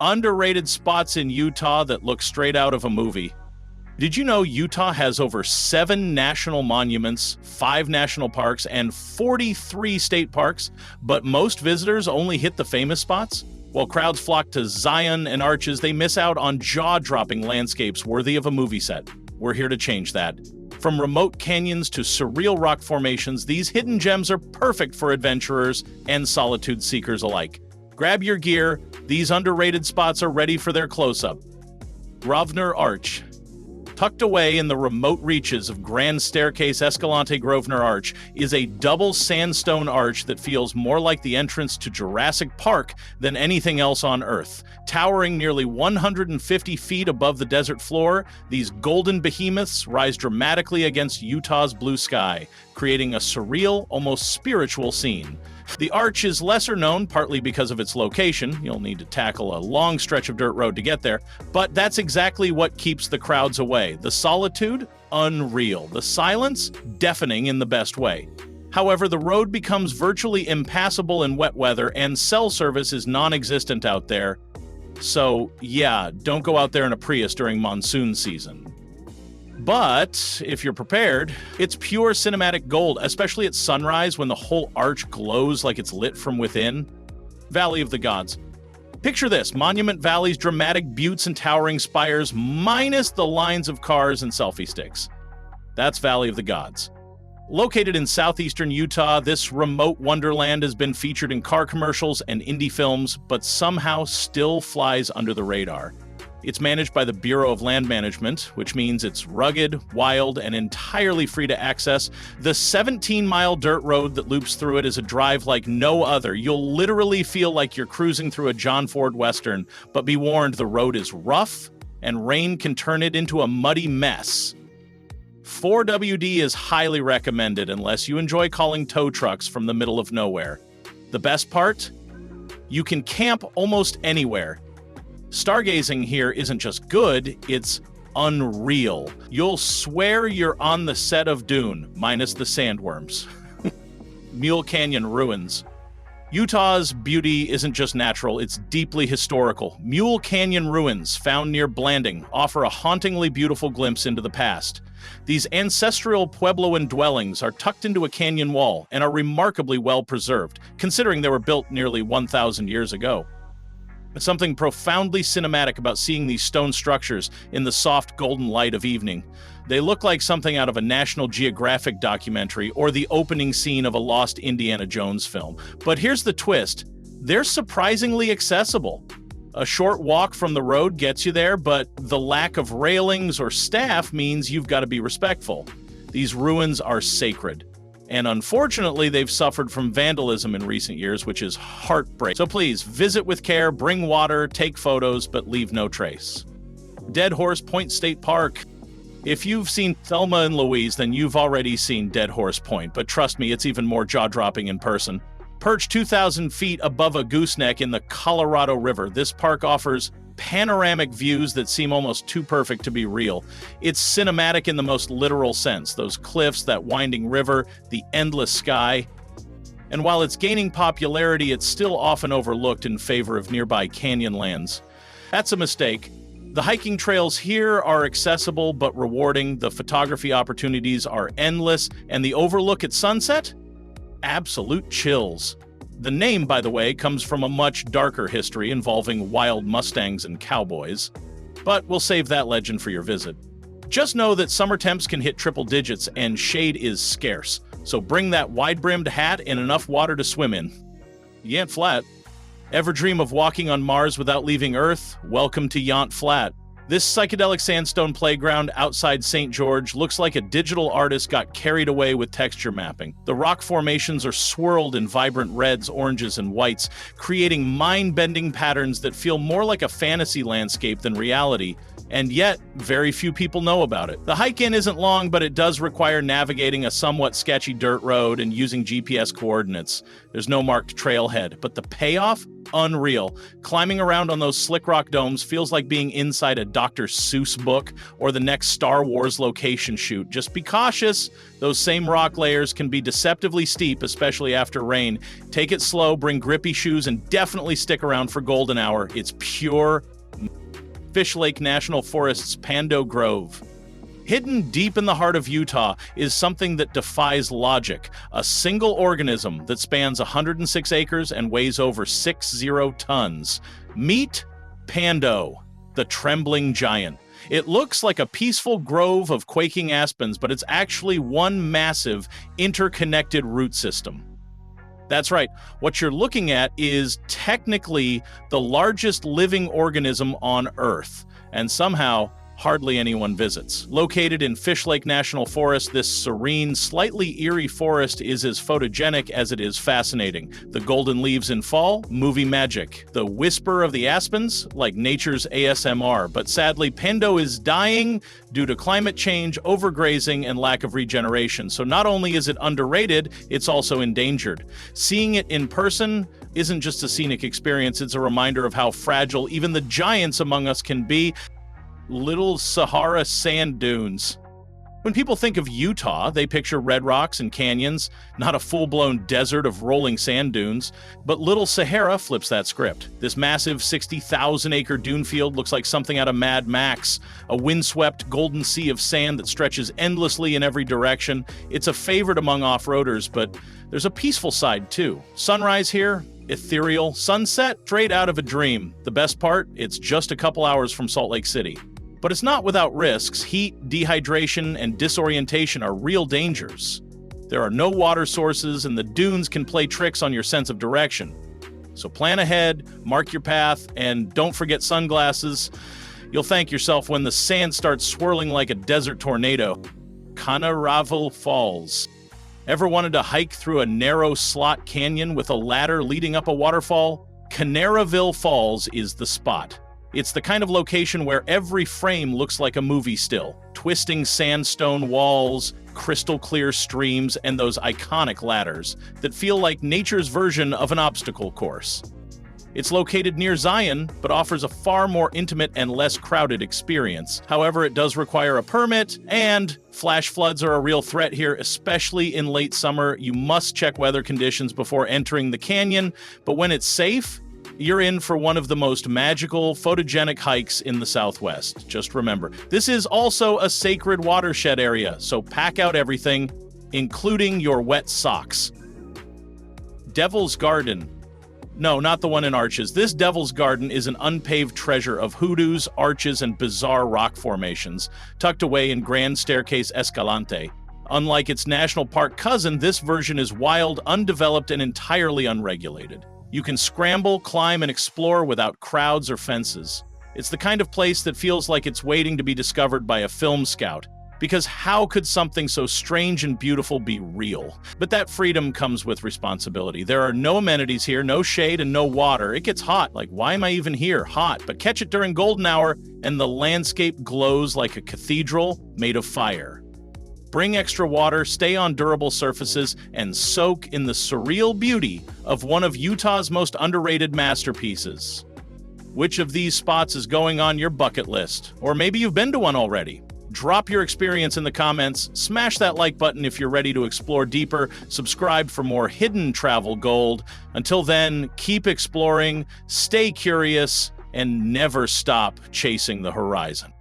Underrated spots in Utah that look straight out of a movie. Did you know Utah has over 7 national monuments, 5 national parks, and 43 state parks, but most visitors only hit the famous spots? While crowds flock to Zion and Arches, they miss out on jaw-dropping landscapes worthy of a movie set. We're here to change that. From remote canyons to surreal rock formations, these hidden gems are perfect for adventurers and solitude seekers alike. Grab your gear, these underrated spots are ready for their close-up. Grosvenor Arch. Tucked away in the remote reaches of Grand Staircase Escalante Grosvenor Arch is a double sandstone arch that feels more like the entrance to Jurassic Park than anything else on Earth. Towering nearly 150 feet above the desert floor, these golden behemoths rise dramatically against Utah's blue sky, creating a surreal, almost spiritual scene. The arch is lesser known, partly because of its location. You'll need to tackle a long stretch of dirt road to get there, but that's exactly what keeps the crowds away. The solitude? Unreal. The silence? Deafening in the best way. However, the road becomes virtually impassable in wet weather, and cell service is non-existent out there. So, yeah, don't go out there in a Prius during monsoon season. But if you're prepared, it's pure cinematic gold, especially at sunrise when the whole arch glows like it's lit from within. Valley of the Gods. Picture this: Monument Valley's dramatic buttes and towering spires, minus the lines of cars and selfie sticks. That's Valley of the Gods. Located in southeastern Utah, this remote wonderland has been featured in car commercials and indie films, but somehow still flies under the radar. It's managed by the Bureau of Land Management, which means it's rugged, wild, and entirely free to access. The 17-mile dirt road that loops through it is a drive like no other. You'll literally feel like you're cruising through a John Ford Western, but be warned, the road is rough, and rain can turn it into a muddy mess. 4WD is highly recommended unless you enjoy calling tow trucks from the middle of nowhere. The best part? You can camp almost anywhere. Stargazing here isn't just good, it's unreal. You'll swear you're on the set of Dune, minus the sandworms. Mule Canyon Ruins. Utah's beauty isn't just natural, it's deeply historical. Mule Canyon Ruins, found near Blanding, offer a hauntingly beautiful glimpse into the past. These ancestral Puebloan dwellings are tucked into a canyon wall and are remarkably well preserved, considering they were built nearly 1,000 years ago. Something profoundly cinematic about seeing these stone structures in the soft golden light of evening. They look like something out of a National Geographic documentary or the opening scene of a lost Indiana Jones film. But here's the twist: they're surprisingly accessible. A short walk from the road gets you there, but the lack of railings or staff means you've got to be respectful. These ruins are sacred. And unfortunately, they've suffered from vandalism in recent years, which is heartbreaking. So please, visit with care, bring water, take photos, but leave no trace. Dead Horse Point State Park. If you've seen Thelma and Louise, then you've already seen Dead Horse Point, but trust me, it's even more jaw-dropping in person. Perched 2,000 feet above a gooseneck in the Colorado River, this park offers panoramic views that seem almost too perfect to be real. It's cinematic in the most literal sense. Those cliffs, that winding river, the endless sky. And while it's gaining popularity, it's still often overlooked in favor of nearby canyonlands. That's a mistake. The hiking trails here are accessible but rewarding, the photography opportunities are endless, and the overlook at sunset? Absolute chills. The name, by the way, comes from a much darker history involving wild Mustangs and cowboys. But we'll save that legend for your visit. Just know that summer temps can hit triple digits and shade is scarce, so bring that wide-brimmed hat and enough water to swim in. Yant Flat. Ever dream of walking on Mars without leaving Earth? Welcome to Yant Flat. This psychedelic sandstone playground outside St. George looks like a digital artist got carried away with texture mapping. The rock formations are swirled in vibrant reds, oranges, and whites, creating mind-bending patterns that feel more like a fantasy landscape than reality, and yet very few people know about it. The hike-in isn't long, but it does require navigating a somewhat sketchy dirt road and using GPS coordinates. There's no marked trailhead, but the payoff? unreal. Climbing around on those slick rock domes feels like being inside a Dr. Seuss book or the next Star Wars location shoot. Just be cautious. Those same rock layers can be deceptively steep, especially after rain. Take it slow, bring grippy shoes, and definitely stick around for golden hour. It's pure Fish Lake National Forest's Pando Grove. Hidden deep in the heart of Utah is something that defies logic, a single organism that spans 106 acres and weighs over 60 tons. Meet Pando, the trembling giant. It looks like a peaceful grove of quaking aspens, but it's actually one massive, interconnected root system. That's right, what you're looking at is technically the largest living organism on Earth, and somehow hardly anyone visits. Located in Fish Lake National Forest, this serene, slightly eerie forest is as photogenic as it is fascinating. The golden leaves in fall, movie magic. The whisper of the aspens, like nature's ASMR. But sadly, Pando is dying due to climate change, overgrazing, and lack of regeneration. So not only is it underrated, it's also endangered. Seeing it in person isn't just a scenic experience, it's a reminder of how fragile even the giants among us can be. Little Sahara sand dunes. When people think of Utah, they picture red rocks and canyons, not a full-blown desert of rolling sand dunes. But Little Sahara flips that script. This massive 60,000-acre dune field looks like something out of Mad Max, a windswept golden sea of sand that stretches endlessly in every direction. It's a favorite among off-roaders, but there's a peaceful side too. Sunrise here, ethereal. Sunset, straight out of a dream. The best part, it's just a couple hours from Salt Lake City. But it's not without risks. Heat, dehydration, and disorientation are real dangers. There are no water sources, and the dunes can play tricks on your sense of direction. So plan ahead, mark your path, and don't forget sunglasses. You'll thank yourself when the sand starts swirling like a desert tornado. Canaraval Falls. Ever wanted to hike through a narrow slot canyon with a ladder leading up a waterfall? Canaraville Falls is the spot. It's the kind of location where every frame looks like a movie still. Twisting sandstone walls, crystal clear streams, and those iconic ladders that feel like nature's version of an obstacle course. It's located near Zion, but offers a far more intimate and less crowded experience. However, it does require a permit, and flash floods are a real threat here, especially in late summer. You must check weather conditions before entering the canyon, but when it's safe, you're in for one of the most magical, photogenic hikes in the Southwest. Just remember, this is also a sacred watershed area, so pack out everything, including your wet socks. Devil's Garden. No, not the one in Arches. This Devil's Garden is an unpaved treasure of hoodoos, arches, and bizarre rock formations, tucked away in Grand Staircase Escalante. Unlike its national park cousin, this version is wild, undeveloped, and entirely unregulated. You can scramble, climb, and explore without crowds or fences. It's the kind of place that feels like it's waiting to be discovered by a film scout. Because how could something so strange and beautiful be real? But that freedom comes with responsibility. There are no amenities here, no shade, and no water. It gets hot. Like, why am I even here? Hot. But catch it during golden hour, and the landscape glows like a cathedral made of fire. Bring extra water, stay on durable surfaces, and soak in the surreal beauty of one of Utah's most underrated masterpieces. Which of these spots is going on your bucket list? Or maybe you've been to one already. Drop your experience in the comments, smash that like button if you're ready to explore deeper, subscribe for more hidden travel gold. Until then, keep exploring, stay curious, and never stop chasing the horizon.